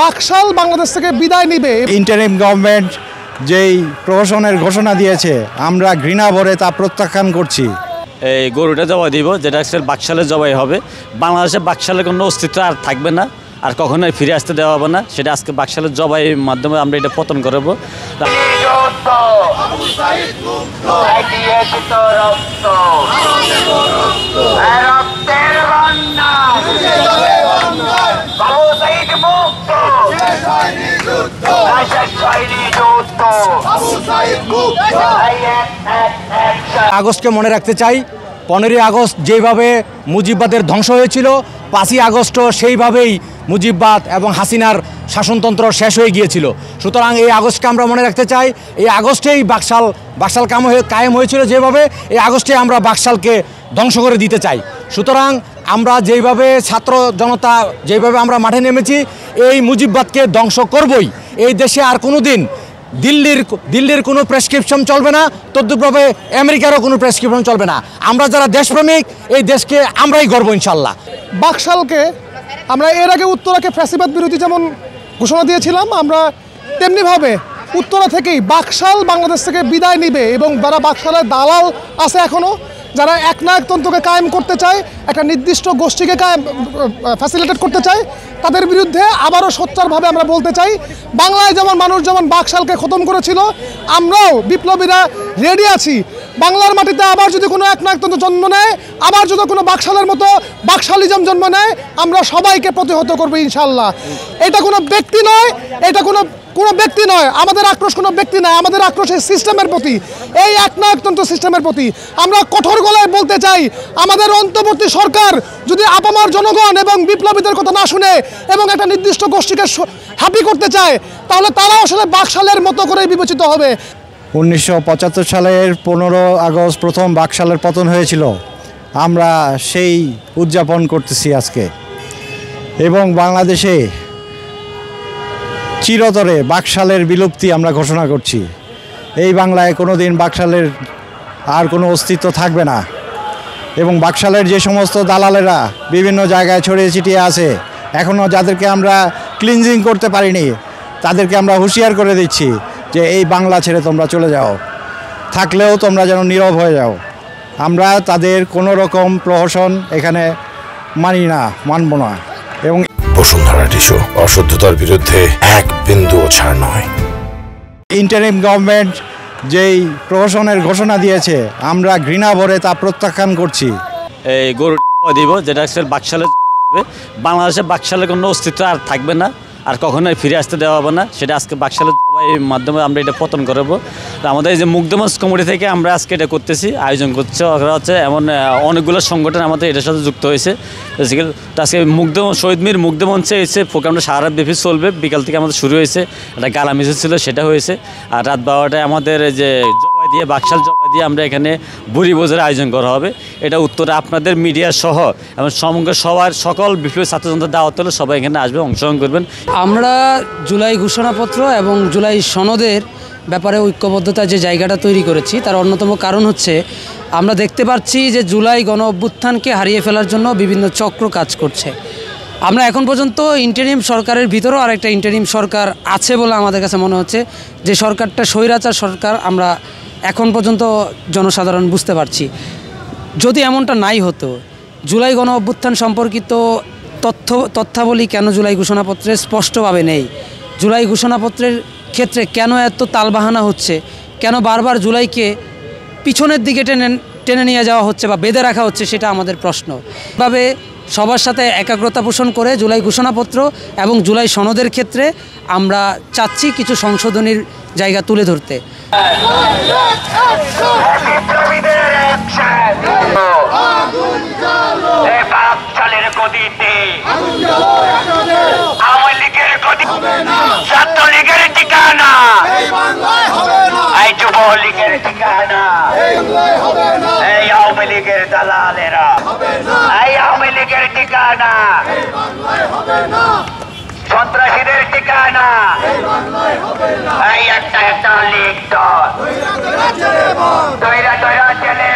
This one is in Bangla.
বাকশাল বাংলাদেশ থেকে বিদায় নিবে। ইন্টারিম গভর্নমেন্ট যেই প্রহসনের ঘোষণা দিয়েছে আমরা ঘৃণা ভরে তা প্রত্যাখ্যান করছি। এই গরুটা জবাই দিব, যেটা বাকশালের জবাই হবে। বাংলাদেশে বাকশালের কোনো অস্তিত্ব আর থাকবে না, আর কখনোই ফিরে আসতে দেওয়া হবে না। সেটা আজকে বাকশালের জবাইয়ের মাধ্যমে আমরা এটা পতন করব। আগস্টকে মনে রাখতে চাই। 15ই আগস্ট যেভাবে মুজিববাদের ধ্বংস হয়েছিল, 5ই আগস্টও সেইভাবেই মুজিববাদ এবং হাসিনার শাসনতন্ত্র শেষ হয়ে গিয়েছিল। সুতরাং এই আগস্টকে আমরা মনে রাখতে চাই। এই আগস্টেই বাকশাল কায়েম হয়েছিল যেভাবে, এই আগস্টে আমরা বাকশালকে ধ্বংস করে দিতে চাই। সুতরাং আমরা যেইভাবে ছাত্র জনতা যেভাবে আমরা মাঠে নেমেছি, এই মুজিববাদকে ধ্বংস করবই। এই দেশে আর কোনো দিন দিল্লির কোনো প্রেসক্রিপশন চলবে না, তদ্রুপভাবে আমেরিকারও কোনো প্রেসক্রিপশন চলবে না। আমরা যারা দেশপ্রেমিক, এই দেশকে আমরাই গর্ব ইনশাল্লাহ। বাকশালকে আমরা এর আগে উত্তরাকে ফ্যাসিবাদ বিরোধী যেমন ঘোষণা দিয়েছিলাম, আমরা তেমনিভাবে উত্তরা থেকেই বাকশাল বাংলাদেশ থেকে বিদায় নিবে। এবং যারা বাকশালের দালাল আছে এখনও, যারা একনায়কতন্ত্রকে কায়েম করতে চায়, একটা নির্দিষ্ট গোষ্ঠীকে ফ্যাসিলিটেট করতে চায়, তাদের বিরুদ্ধে আবারও সোচ্চারভাবে আমরা বলতে চাই, বাংলায় যেমন মানুষ যেমন বাকশালকে খতম করেছিল, আমরাও বিপ্লবীরা রেডি আছি। বাংলার মাটিতে আবার যদি কোনো একনায়কতন্ত্র জন্ম নেয়, আবার যদি কোনো বাকশালের মতো বাকশালিজম জন্ম নেয়, আমরা সবাইকে প্রতিহত করবো ইনশাল্লাহ। এটা কোনো ব্যক্তি নয়, এটা কোনো ব্যক্তি নয়। আমাদের আক্রোশ কোনো ব্যক্তি নয়, আমাদের আক্রোশ এই সিস্টেমের প্রতি, এই একনায়কতন্ত্র সিস্টেমের প্রতি। আমরা কঠোর গলায় বলতে চাই, আমাদের অন্তর্বর্তী সরকার যদি আপামর জনগণ এবং বিপ্লবীদের কথা না শুনে এবং একটা নির্দিষ্ট গোষ্ঠীকে হ্যাপি করতে চায়, তাহলে তারা আসলে বাকশালের মতো করেই বিবেচিত হবে। 1975 সালের 15 আগস্ট প্রথম বাকশালের পতন হয়েছিল। আমরা সেই উদযাপন করতেছি আজকে, এবং বাংলাদেশে চিরতরে বাকশালের বিলুপ্তি আমরা ঘোষণা করছি। এই বাংলায় কোনো দিন বাকশালের আর কোনো অস্তিত্ব থাকবে না। এবং বাকশালের যে সমস্ত দালালেরা বিভিন্ন জায়গায় ছড়িয়ে ছিটিয়ে আছে, এখনও যাদেরকে আমরা ক্লিনজিং করতে পারিনি, তাদেরকে আমরা হুঁশিয়ার করে দিচ্ছি যে এই বাংলা ছেড়ে তোমরা চলে যাও, থাকলেও তোমরা যেন নীরব হয়ে যাও। আমরা তাদের কোনো রকম প্রহসন এখানে মানব না। এবং বসুন্ধরা টিস্যু, অশুদ্ধতার বিরুদ্ধে এক বিন্দুও ছাড় নয়। ইন্টারিম গভর্নমেন্ট যেই প্রহসনের ঘোষণা দিয়েছে আমরা ঘৃণা ভরে তা প্রত্যাখ্যান করছি। এই গরুটা দিব, যেটা বাকশালের হবে। বাংলাদেশে বাকশালের কোনো অস্তিত্ব আর থাকবে না, আর কখনোই ফিরে আসতে দেওয়া হবে না। সেটা আজকে বাকশালের জবাইয়ের মাধ্যমে আমরা এটা পতন করব। আমাদের এই যে মুগ্ধমঞ্চ কমিটি থেকে আমরা আজকে এটা করতেছি, আয়োজন করছে। ওরা হচ্ছে এমন অনেকগুলো সংগঠন আমাদের এটার সাথে যুক্ত হয়েছে। আজকে শহীদ মির মুগ্ধমঞ্চে এসে প্রোগ্রামটা সারা রাত ব্যাপী চলবে। বিকাল থেকে আমাদের শুরু হয়েছে, একটা গালা মিছিল ছিল, সেটা হয়েছে। আর রাত 12টায় আমাদের যে জবাই দিয়ে, বাকশাল জবাই দিয়ে আমরা এখানে বুড়ি বোঝার আয়োজন করা হবে। এটা উত্তরে আপনাদের মিডিয়া সহ এবং সমগ্র সকল বিপ্লবী ছাত্রজনতা দাওয়াত হলে সবাই এখানে আসবে, অংশগ্রহণ করবেন। আমরা জুলাই ঘোষণাপত্র এবং জুলাই সনদের ব্যাপারে ঐক্যবদ্ধতা যে জায়গাটা তৈরি করেছি, তার অন্যতম কারণ হচ্ছে আমরা দেখতে পাচ্ছি যে জুলাই গণ অভ্যুত্থানকে হারিয়ে ফেলার জন্য বিভিন্ন চক্র কাজ করছে। আমরা এখন পর্যন্ত ইন্টারিম সরকারের ভিতরেও আরেকটা ইন্টারিম সরকার আছে বলে আমাদের কাছে মনে হচ্ছে, যে সরকারটা স্বৈরাচার সরকার। আমরা এখন পর্যন্ত জনসাধারণ বুঝতে পারছি। যদি এমনটা নাই হতো, জুলাই গণ অভ্যুত্থান সম্পর্কিত তথ্যাবলী কেন জুলাই ঘোষণাপত্রে স্পষ্টভাবে নেই? জুলাই ঘোষণাপত্রের ক্ষেত্রে কেন এত তালবাহানা হচ্ছে? কেন বারবার জুলাইকে পিছনের দিকে টেনে নিয়ে যাওয়া হচ্ছে বা বেঁধে রাখা হচ্ছে? সেটা আমাদের প্রশ্ন। এভাবে সবার সাথে একাগ্রতা পোষণ করে জুলাই ঘোষণাপত্র এবং জুলাই সনদের ক্ষেত্রে আমরা চাচ্ছি কিছু সংশোধনীর জায়গা তুলে ধরতে। ছাত্রলীগের ঠিকানা, যুবলীগের ঠিকানা, এই আওয়ামী লীগের দালালেরা, এই আওয়ামী লীগের ঠিকানা, সন্ত্রাসীদের ঠিকানা, এই একটা লীগ দল, তৈরা চলে